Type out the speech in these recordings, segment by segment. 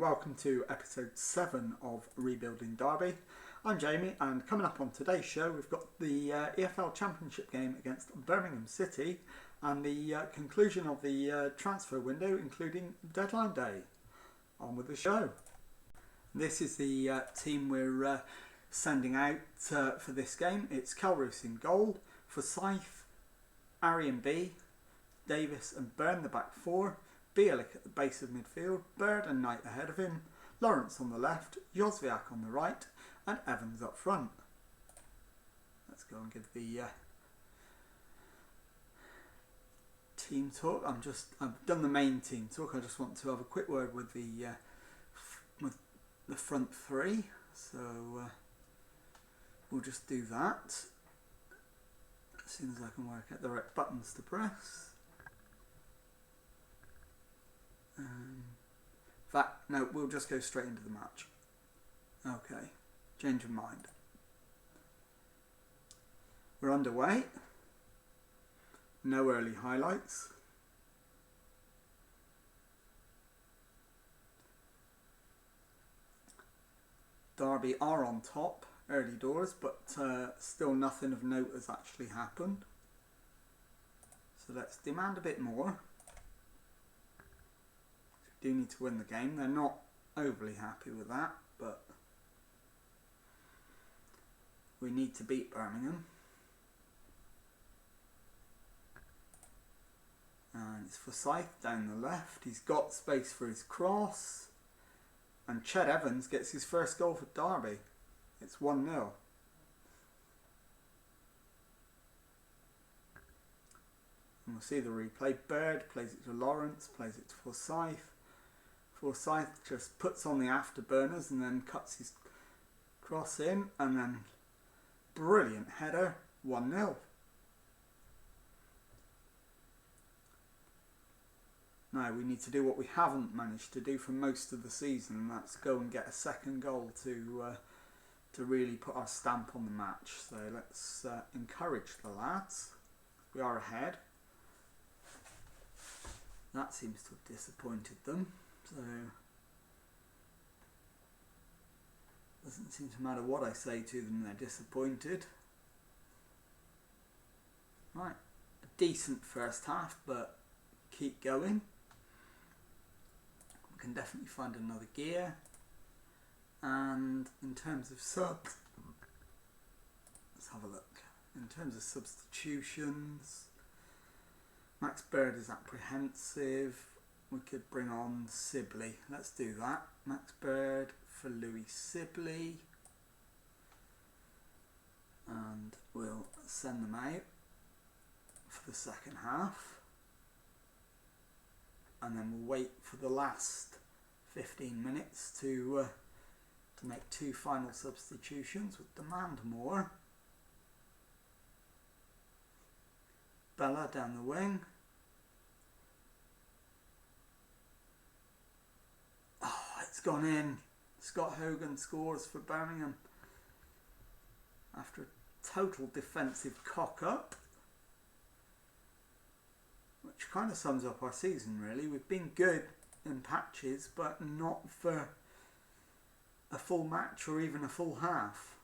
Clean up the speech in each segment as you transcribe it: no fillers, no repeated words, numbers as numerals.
welcome to episode 7 of Rebuilding Derby. I'm Jamie, and coming up on today's show we've got the EFL Championship game against Birmingham City and the conclusion of the transfer window, including deadline day. On with the show. This is the team we're sending out for this game. It's Kelroos in goal, Forsyth, Arian B, Davis and Byrne the back four, Bielik at the base of midfield, Bird and Knight ahead of him, Lawrence on the left, Jozwiak on the right, and Evans up front. Let's go and give the team talk. I've done the main team talk. I just want to have a quick word with the front three. So we'll just do that as soon as I can work out the right buttons to press. In fact, no, we'll just go straight into the match. Okay, change of mind. We're underway. No early highlights. Derby are on top early doors, but still nothing of note has actually happened. So let's demand a bit more. Do need to win the game. They're not overly happy with that, but we need to beat Birmingham. And it's Forsyth down the left. He's got space for his cross. And Ched Evans gets his first goal for Derby. It's 1-0. And we'll see the replay. Bird plays it to Lawrence, plays it to Forsyth. Forsyth just puts on the afterburners and then cuts his cross in, and then brilliant header, 1-0. Now we need to do what we haven't managed to do for most of the season, and that's go and get a second goal to really put our stamp on the match. So let's encourage the lads. We are ahead. That seems to have disappointed them. So, doesn't seem to matter what I say to them, they're disappointed. Right, a decent first half, but keep going. We can definitely find another gear. And in terms of subs, let's have a look. In terms of substitutions, Max Bird is apprehensive. We could bring on Sibley. Let's do that. Max Bird for Louis Sibley. And we'll send them out for the second half. And then we'll wait for the last 15 minutes to make two final substitutions with demand more. Bella down the wing. It's gone in. Scott Hogan scores for Birmingham after a total defensive cock-up, which kind of sums up our season really. We've been good in patches, but not for a full match or even a full half.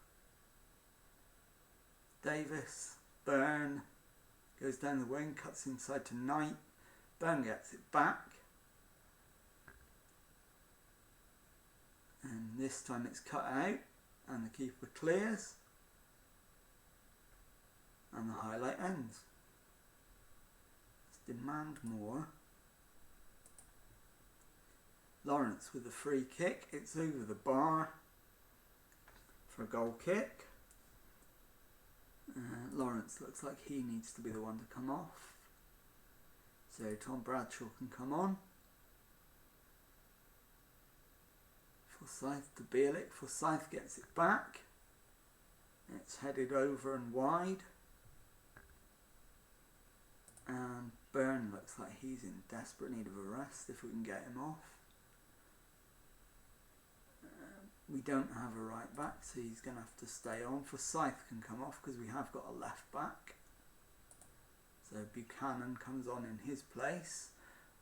Davis, Byrne goes down the wing, cuts inside to Knight. Byrne gets it back. And this time it's cut out and the keeper clears and the highlight ends. Let's demand more. Lawrence with a free kick. It's over the bar for a goal kick. Lawrence looks like he needs to be the one to come off. So Tom Bradshaw can come on. Forsyth to Bielik. Forsyth gets it back. It's headed over and wide. And Byrne looks like he's in desperate need of a rest if we can get him off. We don't have a right back, so he's going to have to stay on. Forsyth can come off because we have got a left back. So Buchanan comes on in his place.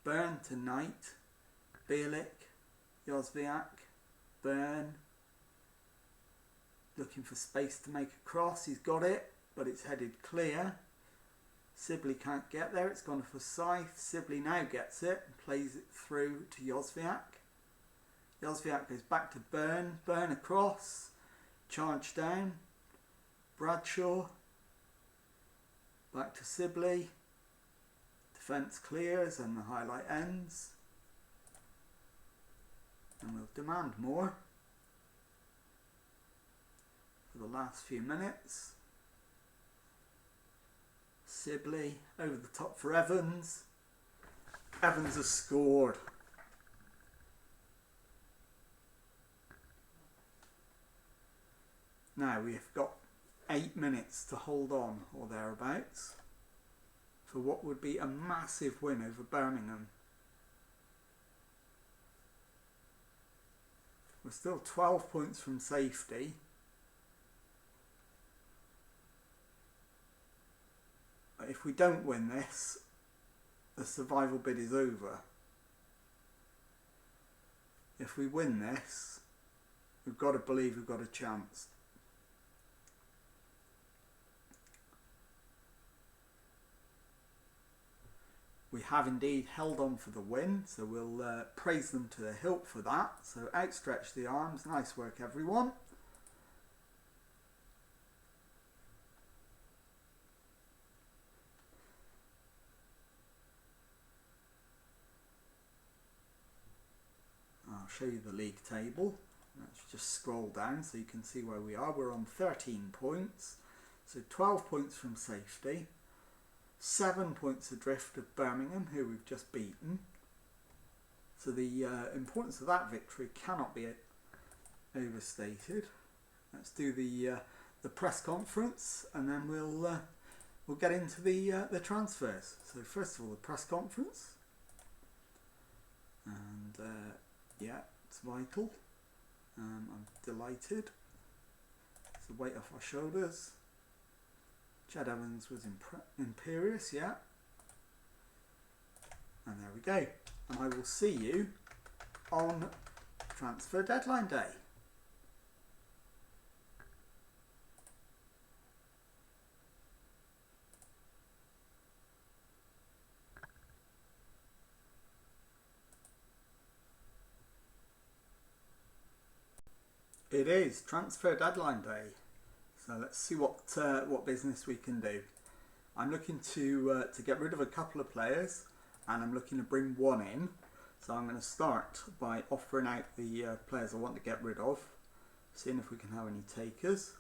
Byrne to Knight. Bielik. Jozwiak, Byrne, looking for space to make a cross. He's got it, but it's headed clear. Sibley can't get there. It's gone for Scythe. Sibley now gets it and plays it through to Jozwiak. Jozwiak goes back to Byrne. Byrne across. Charge down. Bradshaw. Back to Sibley. Defence clears and the highlight ends. And we'll demand more for the last few minutes. Sibley over the top for Evans. Evans has scored. Now we have got 8 minutes to hold on or thereabouts for what would be a massive win over Birmingham. We're still 12 points from safety. If we don't win this, the survival bid is over. If we win this, we've got to believe we've got a chance. We have indeed held on for the win, so we'll praise them to the hilt for that. So outstretch the arms, nice work everyone. I'll show you the league table. Let's just scroll down so you can see where we are. We're on 13 points, so 12 points from safety. 7 points adrift of Birmingham, who we've just beaten. So the importance of that victory cannot be overstated. Let's do the press conference, and then we'll get into the transfers. So first of all, the press conference, and yeah, it's vital. I'm delighted. It's the weight off our shoulders. Chad Evans was imperious, yeah. And there we go. And I will see you on transfer deadline day. It is transfer deadline day. So let's see what business we can do. I'm looking to get rid of a couple of players, and I'm looking to bring one in. So I'm going to start by offering out the players I want to get rid of, seeing if we can have any takers.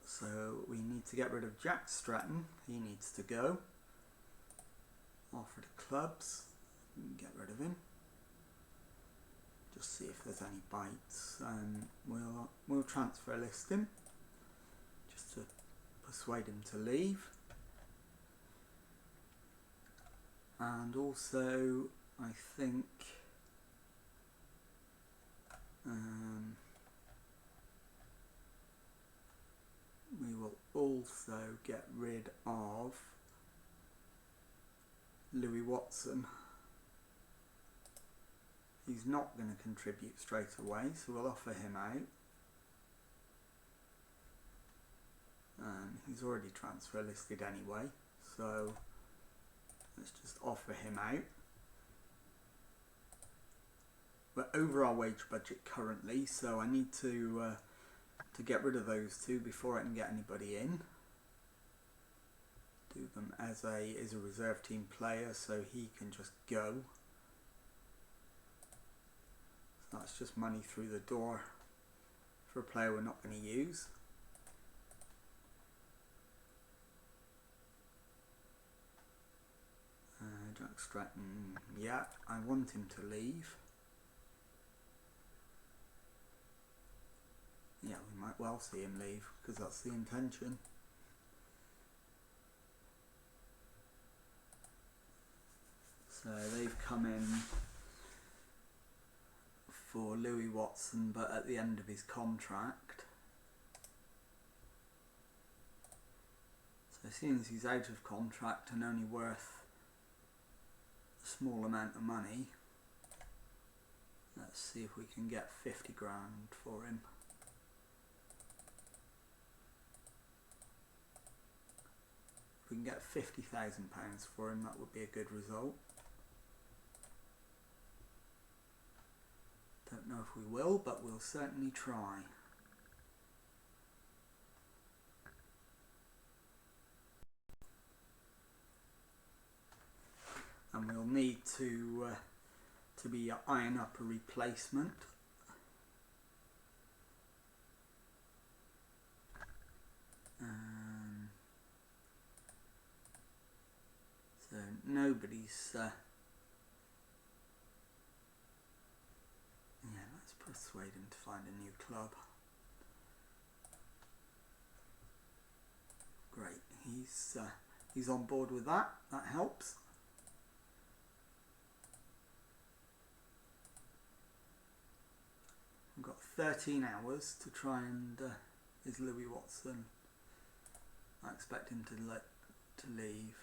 So we need to get rid of Jack Stratton. He needs to go. Offer to clubs. We can get rid of him. Just see if there's any bites. We'll transfer list him just to persuade him to leave. And also, I think we will also get rid of Louis Watson. He's not going to contribute straight away, so we'll offer him out. He's already transfer listed anyway, so let's just offer him out. We're over our wage budget currently, so I need to get rid of those two before I can get anybody in. Do them as a reserve team player, so he can just go. That's just money through the door for a player we're not going to use. Jack Stratton, yeah, I want him to leave. Yeah, we might well see him leave, because that's the intention. So they've come in for Louis Watson, but at the end of his contract. So seeing as he's out of contract and only worth a small amount of money, Let's see if we can get 50 grand for him. If we can get £50,000 for him, that would be a good result. Don't know if we will, but we'll certainly try. And we'll need to be eyeing up a replacement. So nobody's. Yeah, let's persuade him to find a new club. Great, he's on board with that. That helps. We've got 13 hours to try and is Louis Watson. I expect him to leave.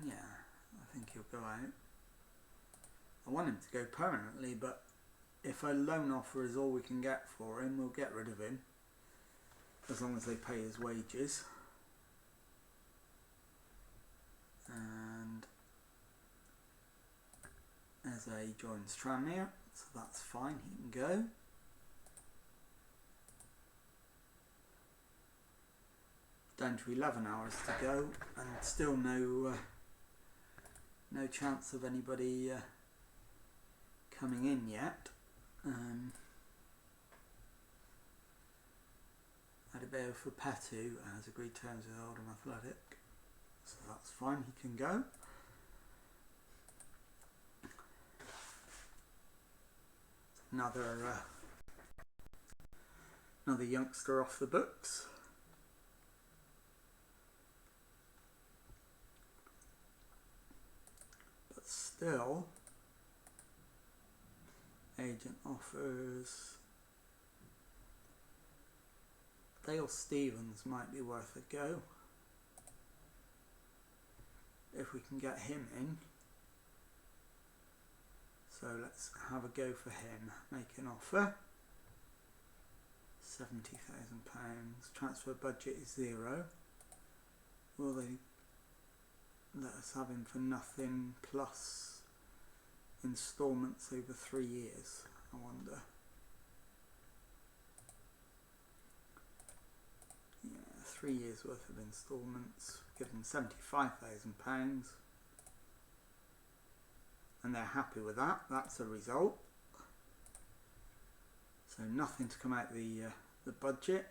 Yeah, I think he'll go out. I want him to go permanently, but if a loan offer is all we can get for him, we'll get rid of him, as long as they pay his wages. And Eze joins Tranmere, so that's fine, he can go. Down to 11 hours to go, and still no chance of anybody coming in yet. Adebayo for Petu has agreed terms with Oldham Athletic, so that's fine, he can go. Another youngster off the books. But still, agent offers. Dale Stevens might be worth a go if we can get him in. So let's have a go for him. Make an offer. £70,000. Transfer budget is 0. Will they let us have him for nothing plus instalments over 3 years? I wonder. Yeah, 3 years worth of instalments. Give them £75,000. And they're happy with that. That's a result. So nothing to come out the budget.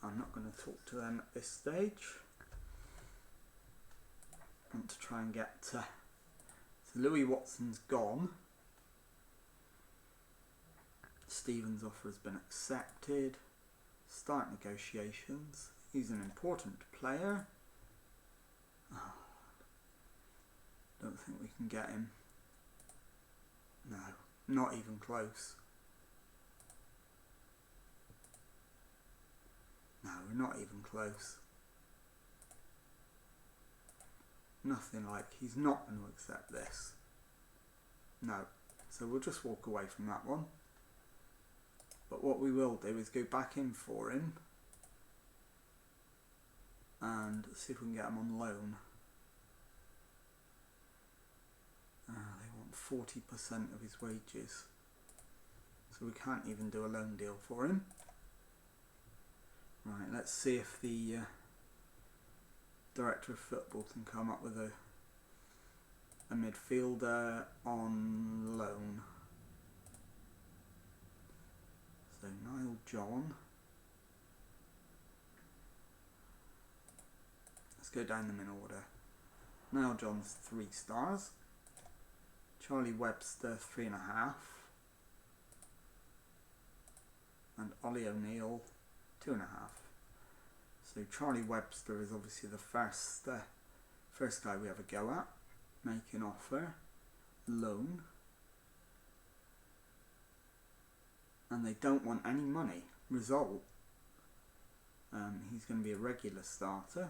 I'm not going to talk to them at this stage. I want to try and get so Louis Watson's gone. Stephen's offer has been accepted. Start negotiations. He's an important player. Oh, don't think we can get him. No, not even close. No, we're not even close. Nothing like, he's not going to accept this. No, so we'll just walk away from that one. But what we will do is go back in for him and see if we can get him on loan. They want 40% of his wages, so we can't even do a loan deal for him. Right, let's see if the director of football can come up with a midfielder on loan. So Niall John. Let's go down them in order. Niall John's 3 stars. Charlie Webster 3.5. And Ollie O'Neill 2.5. So Charlie Webster is obviously the first guy we have a go at. Make an offer. Loan. and they don't want any money. Result, he's going to be a regular starter,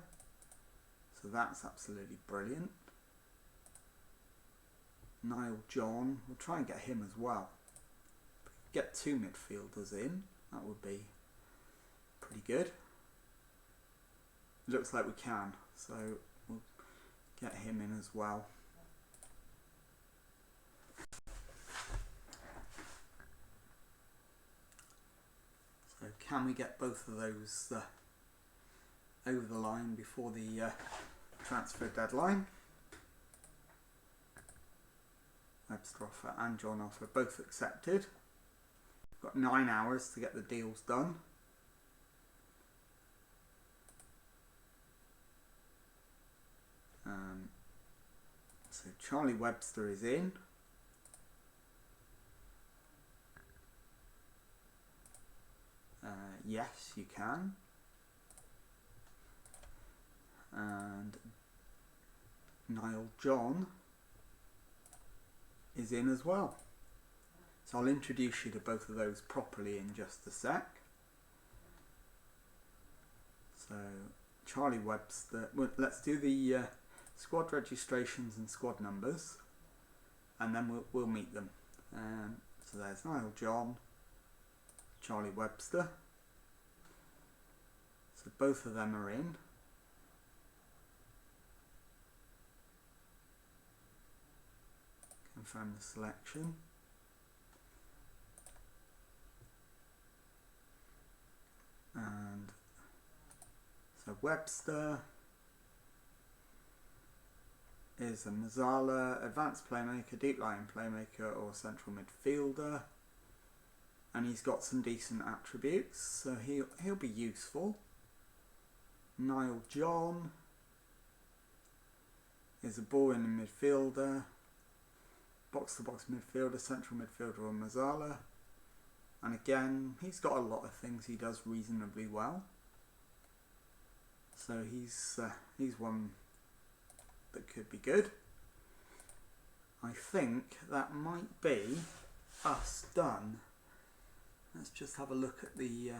so that's absolutely brilliant. Niall John, we'll try and get him as well. Get 2 midfielders in, that would be pretty good. Looks like we can, so we'll get him in as well. So can we get both of those over the line before the transfer deadline? Webster offer and John offer both accepted. Got 9 hours to get the deals done. So Charlie Webster is in. Yes, you can. And Niall John is in as well. So I'll introduce you to both of those properly in just a sec. So Charlie Webster, well, let's do the squad registrations and squad numbers, and then we'll meet them. So there's Niall John, Charlie Webster. So both of them are in. Confirm the selection. And so Webster is a Mazzala, advanced playmaker, deep lying playmaker or central midfielder, and he's got some decent attributes, so he'll be useful. Niall John is a ball-winning midfielder, box-to-box midfielder, central midfielder or Mazzala. And again, he's got a lot of things he does reasonably well. So he's one that could be good. I think that might be us done. Let's just have a look at the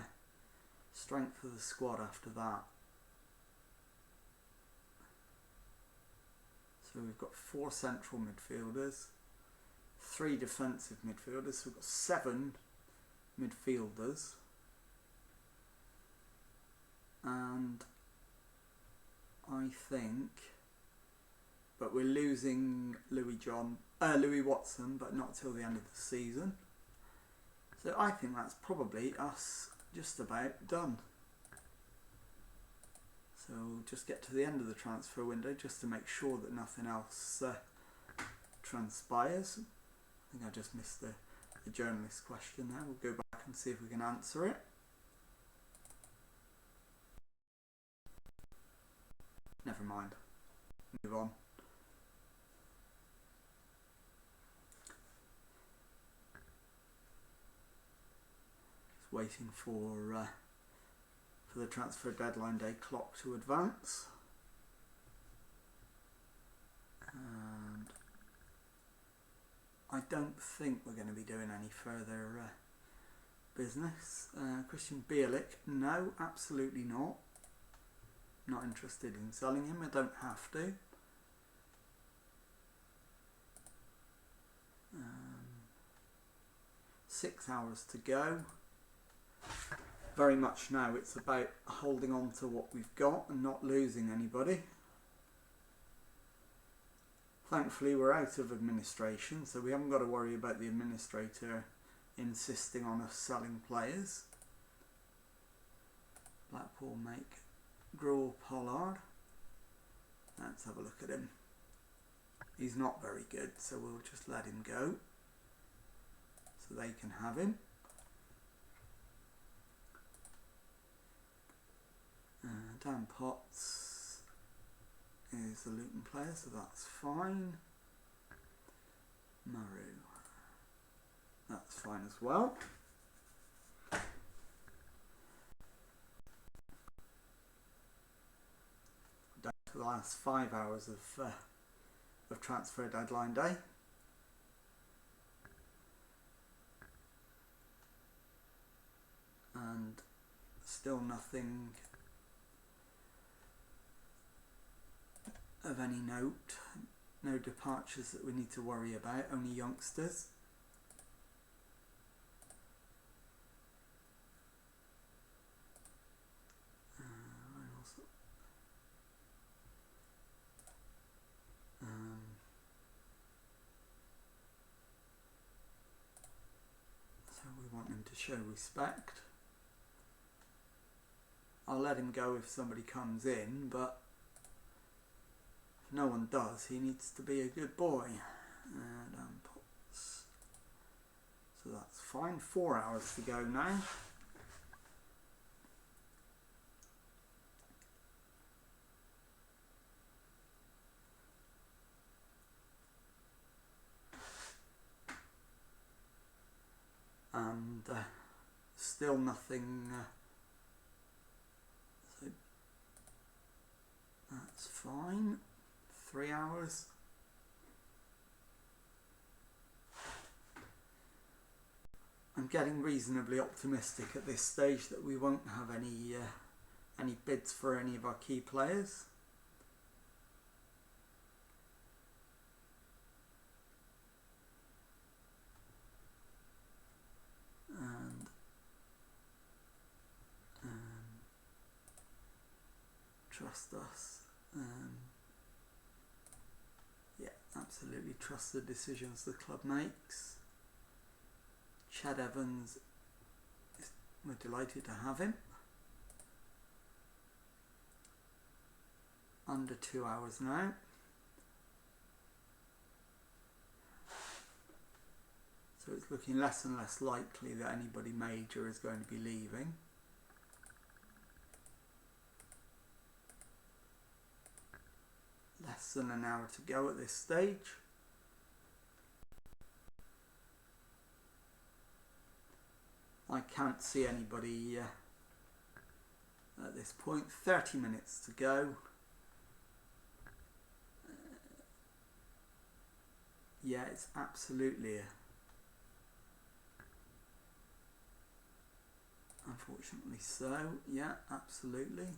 strength of the squad after that. So we've got 4 central midfielders, 3 defensive midfielders, so we've got 7 midfielders, and I think, but we're losing Louis Watson, but not till the end of the season. So I think that's probably us just about done. So we'll just get to the end of the transfer window just to make sure that nothing else transpires. I think I just missed the journalist question there. We'll go back and see if we can answer it. Never mind. Move on. Just waiting for the transfer deadline day clock to advance. And I don't think we're going to be doing any further business. Christian Bielik, no, absolutely not. Not interested in selling him. I don't have to. 6 hours to go. Very much now it's about holding on to what we've got and not losing anybody. Thankfully we're out of administration, so we haven't got to worry about the administrator insisting on us selling players. Blackpool make Gruel Pollard. Let's have a look at him. He's not very good, so we'll just let him go so they can have him. Dan Potts is a Luton player, so that's fine. Maru, that's fine as well. Down to the last 5 hours of transfer deadline day. still nothing of any note. No departures that we need to worry about, only youngsters. So we want him to show respect. I'll let him go if somebody comes in, but if no one does, he needs to be a good boy. So that's fine. 4 hours to go now. And still nothing, so that's fine. 3 hours. I'm getting reasonably optimistic at this stage that we won't have any bids for any of our key players. And trust us. Yeah, absolutely trust the decisions the club makes. Chad Evans, we're delighted to have him. Under 2 hours now. So it's looking less and less likely that anybody major is going to be leaving. Less than an hour to go at this stage. I can't see anybody at this point. 30 minutes to go. Yeah, it's absolutely unfortunately so. Yeah, absolutely.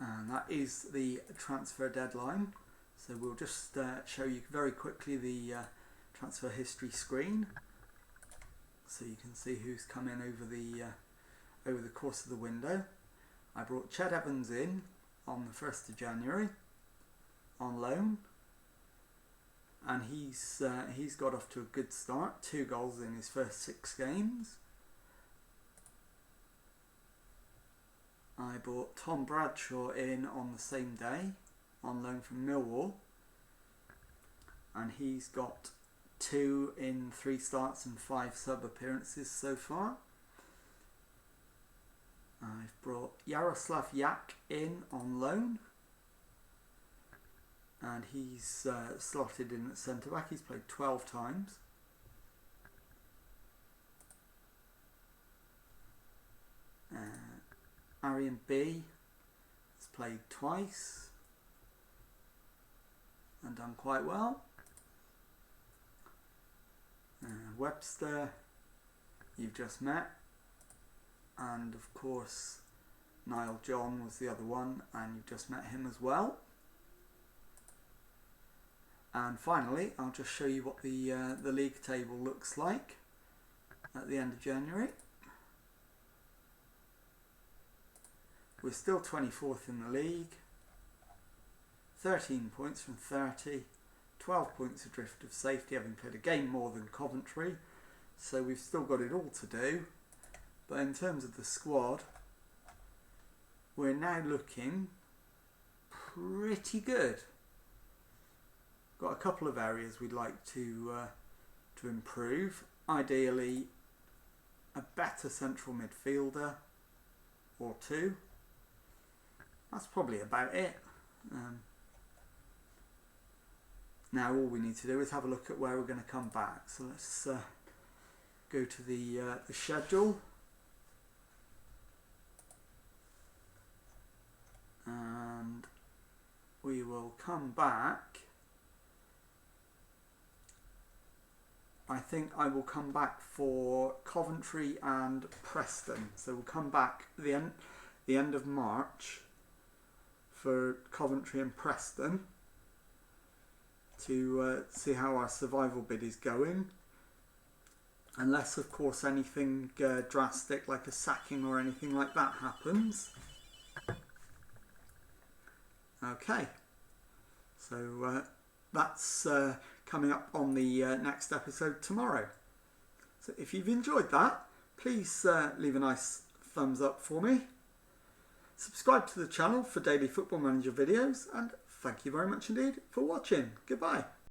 And that is the transfer deadline. So we'll just show you very quickly the transfer history screen, so you can see who's come in over the course of the window. I brought Ched Evans in on the 1st of January on loan, and he's got off to a good start. 2 goals in his first 6 games. I brought Tom Bradshaw in on the same day on loan from Millwall, and he's got 2 in 3 starts and 5 sub appearances so far. I've brought Yaroslav Yak in on loan, and he's slotted in at centre back. He's played 12 times. Arian B has played twice and done quite well. Webster, you've just met, and of course Niall John was the other one, and you've just met him as well. And finally, I'll just show you what the league table looks like at the end of January. We're still 24th in the league, 13 points from 30, 12 points adrift of safety, having played a game more than Coventry, so we've still got it all to do. But in terms of the squad, we're now looking pretty good. Got a couple of areas we'd like to improve. Ideally, a better central midfielder or 2. That's probably about it. Now all we need to do is have a look at where we're going to come back. So let's go to the schedule. And we will come back I think I will come back for Coventry and Preston. So we'll come back the end of March for Coventry and Preston to see how our survival bid is going. Unless, of course, anything drastic like a sacking or anything like that happens. Okay, so that's coming up on the next episode tomorrow. So if you've enjoyed that, please leave a nice thumbs up for me. Subscribe to the channel for daily Football Manager videos, and thank you very much indeed for watching. Goodbye.